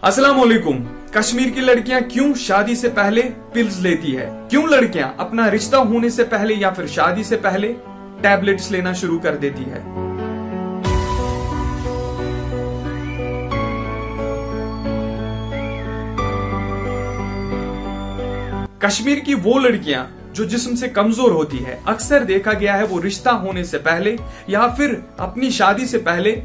अस्सलाम वालेकुम। कश्मीर की लड़कियां क्यों शादी से पहले पिल्स लेती है? क्यों लड़कियां अपना रिश्ता होने से पहले या फिर शादी से पहले टैबलेट्स लेना शुरू कर देती है? कश्मीर की वो लड़कियां जो जिस्म से कमजोर होती है, अक्सर देखा गया है वो रिश्ता होने से पहले या फिर अपनी शादी से पहले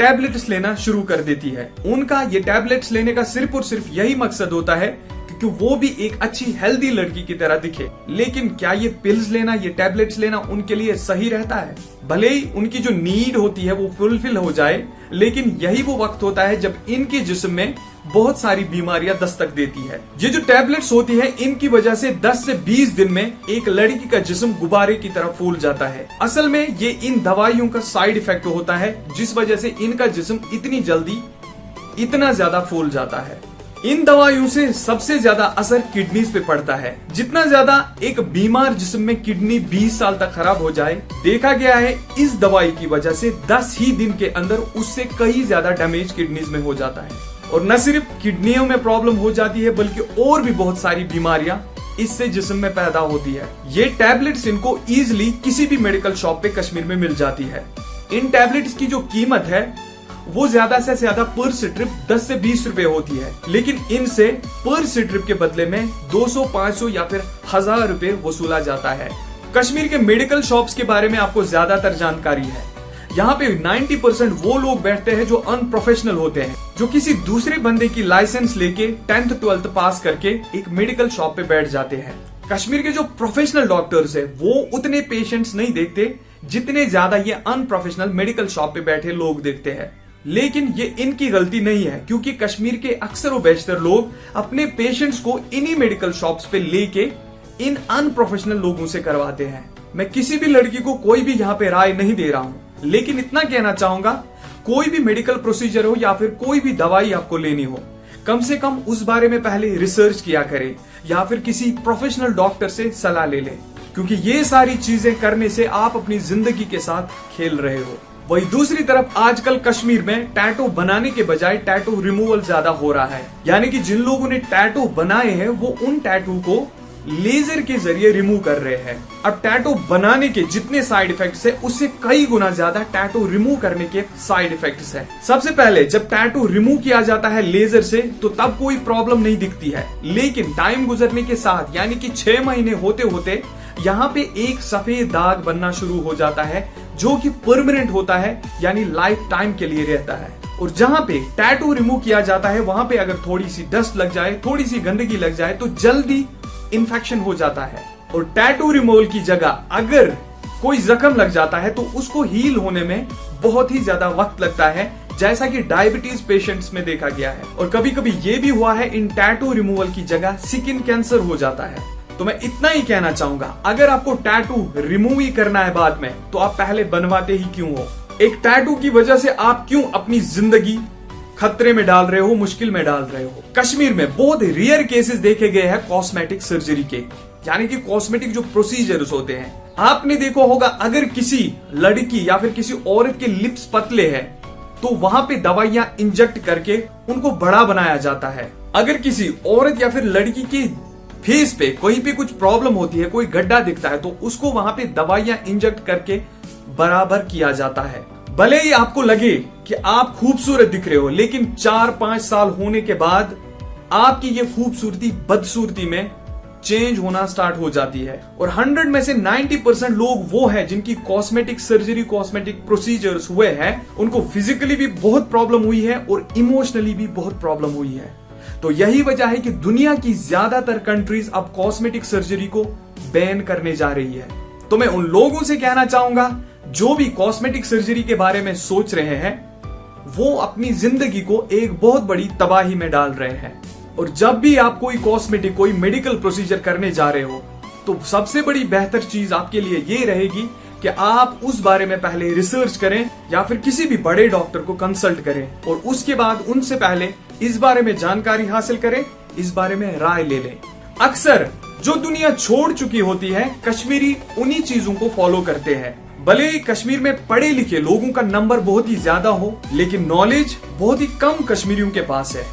टैबलेट्स लेना शुरू कर देती है। उनका ये टैबलेट्स लेने का सिर्फ और सिर्फ यही मकसद होता है कि वो भी एक अच्छी हेल्दी लड़की की तरह दिखे। लेकिन क्या ये पिल्स लेना, ये टैबलेट्स लेना उनके लिए सही रहता है? भले ही उनकी जो नीड होती है वो फुलफिल हो जाए, लेकिन यही वो वक्त होता है जब इनके जिस्म में बहुत सारी बीमारियां दस्तक देती है। ये जो टैबलेट्स होती है, इनकी वजह से 10 से 20 दिन में एक लड़की का जिस्म गुब्बारे की तरह फूल जाता है। असल में ये इन दवाइयों का साइड इफेक्ट होता है, जिस वजह से इनका जिस्म इतनी जल्दी इतना ज्यादा फूल जाता है। इन दवाइयों से सबसे ज्यादा असर किडनीज पे पड़ता है। जितना ज्यादा एक बीमार जिस्म में किडनी 20 साल तक खराब हो जाए, देखा गया है इस दवाई की वजह से 10 ही दिन के अंदर उससे कहीं ज्यादा डैमेज किडनीज में हो जाता है। और न सिर्फ किडनियों में प्रॉब्लम हो जाती है, बल्कि और भी बहुत सारी बीमारियां इससे जिस्म में पैदा होती है। ये टैबलेट्स इनको इजीली किसी भी मेडिकल शॉप पे कश्मीर में मिल जाती है। इन टैबलेट्स की जो कीमत है वो ज्यादा से ज्यादा पर स्ट्रिप 10 से 20 रुपए होती है, लेकिन इनसे पर स्ट्रिप के बदले में 200, 500 या फिर 1000 रुपए वसूला जाता है। कश्मीर के मेडिकल शॉप्स के बारे में आपको ज्यादातर जानकारी है। यहाँ पे 90% वो लोग बैठते हैं जो अनप्रोफेशनल होते हैं, जो किसी दूसरे बंदे की लाइसेंस लेके 10th 12th पास करके एक मेडिकल शॉप पे बैठ जाते हैं। कश्मीर के जो प्रोफेशनल डॉक्टर्स है वो उतने पेशेंट्स नहीं देखते जितने ज्यादा ये अनप्रोफेशनल मेडिकल शॉप पे बैठे लोग देखते हैं। लेकिन ये इनकी गलती नहीं है, क्योंकि कश्मीर के अक्सर व बेशतर लोग अपने पेशेंट्स को इन्हीं मेडिकल शॉप्स पे लेके इन अनप्रोफेशनल लोगों से करवाते हैं। मैं किसी भी लड़की को कोई भी यहाँ पे राय नहीं दे रहा हूँ, लेकिन इतना कहना चाहूंगा, कोई भी मेडिकल प्रोसीजर हो या फिर कोई भी दवाई आपको लेनी हो, कम से कम उस बारे में पहले रिसर्च किया करें या फिर किसी प्रोफेशनल डॉक्टर से सलाह ले लें, क्योंकि ये सारी चीजें करने से आप अपनी जिंदगी के साथ खेल रहे हो। वही दूसरी तरफ आजकल कश्मीर में टैटू बनाने के बजाय टैटू रिमूवल ज्यादा हो रहा है। यानी कि जिन लोगों ने टैटू बनाए हैं वो उन टैटू को लेजर के जरिए रिमूव कर रहे हैं। अब टैटू बनाने के जितने साइड इफेक्ट्स है, उससे कई गुना ज्यादा टैटू रिमूव करने के साइड इफेक्ट्स है। सबसे पहले जब टैटू रिमूव किया जाता है लेजर से, तो तब कोई प्रॉब्लम नहीं दिखती है, लेकिन टाइम गुजरने के साथ यानी कि 6 महीने होते होते यहाँ पे एक सफेद दाग बनना शुरू हो जाता है, जो कि परमानेंट होता है, यानी लाइफ टाइम के लिए रहता है। और जहाँ पे टैटू रिमूव किया जाता है वहां पे अगर थोड़ी सी डस्ट लग जाए, थोड़ी सी गंदगी लग जाए, तो जल्दी इन्फेक्शन हो जाता है। और टैटू रिमूवल की जगह अगर कोई जख्म लग जाता है तो उसको हील होने में बहुत ही ज्यादा वक्त लगता है, जैसा कि डायबिटीज पेशेंट्स में देखा गया है। और कभी कभी ये भी हुआ है इन टैटू रिमूवल की जगह स्किन कैंसर हो जाता है। तो मैं इतना ही कहना चाहूंगा, अगर आपको टैटू रिमूव ही करना है बाद में, तो आप पहले बनवाते ही क्यों हो? एक टैटू की वजह से आप क्यों अपनी जिंदगी खतरे में डाल रहे हो, मुश्किल में डाल रहे हो? कश्मीर में बहुत रेयर केसेस देखे गए हैं कॉस्मेटिक सर्जरी के, यानी कि कॉस्मेटिक जो प्रोसीजर्स होते हैं। आपने देखा होगा, अगर किसी लड़की या फिर किसी औरत के लिप्स पतले हैं तो वहां पे दवाइयां इंजेक्ट करके उनको बड़ा बनाया जाता है। अगर किसी औरत या फिर लड़की के फेस पे कहीं पे कुछ प्रॉब्लम होती है, कोई गड्ढा दिखता है, तो उसको वहां पे दवाइयां इंजेक्ट करके बराबर किया जाता है। भले ही आपको लगे कि आप खूबसूरत दिख रहे हो, लेकिन 4-5 साल होने के बाद आपकी ये खूबसूरती बदसूरती में चेंज होना स्टार्ट हो जाती है। और 100 में से 90% लोग वो है जिनकी कॉस्मेटिक सर्जरी, कॉस्मेटिक प्रोसीजर्स हुए हैं, उनको फिजिकली भी बहुत प्रॉब्लम हुई है और इमोशनली भी बहुत प्रॉब्लम हुई है। तो यही वजह है कि दुनिया की ज्यादातर कंट्रीज अब कॉस्मेटिक सर्जरी को बैन करने जा रही है। तो मैं उन लोगों से कहना चाहूंगा जो भी कॉस्मेटिक सर्जरी के बारे में सोच रहे हैं, वो अपनी जिंदगी को एक बहुत बड़ी तबाही में डाल रहे हैं। और जब भी आप कोई कॉस्मेटिक, कोई मेडिकल प्रोसीजर करने जा रहे हो, तो सबसे बड़ी बेहतर चीज आपके लिए ये रहेगी कि आप उस बारे में पहले रिसर्च करें या फिर किसी भी बड़े डॉक्टर को कंसल्ट करें, और उसके बाद उनसे पहले इस बारे में जानकारी हासिल करें, इस बारे में राय ले लें। अक्सर जो दुनिया छोड़ चुकी होती है, कश्मीरी उन्हीं चीजों को फॉलो करते हैं। भले ही कश्मीर में पढ़े लिखे लोगों का नंबर बहुत ही ज्यादा हो, लेकिन नॉलेज बहुत ही कम कश्मीरियों के पास है।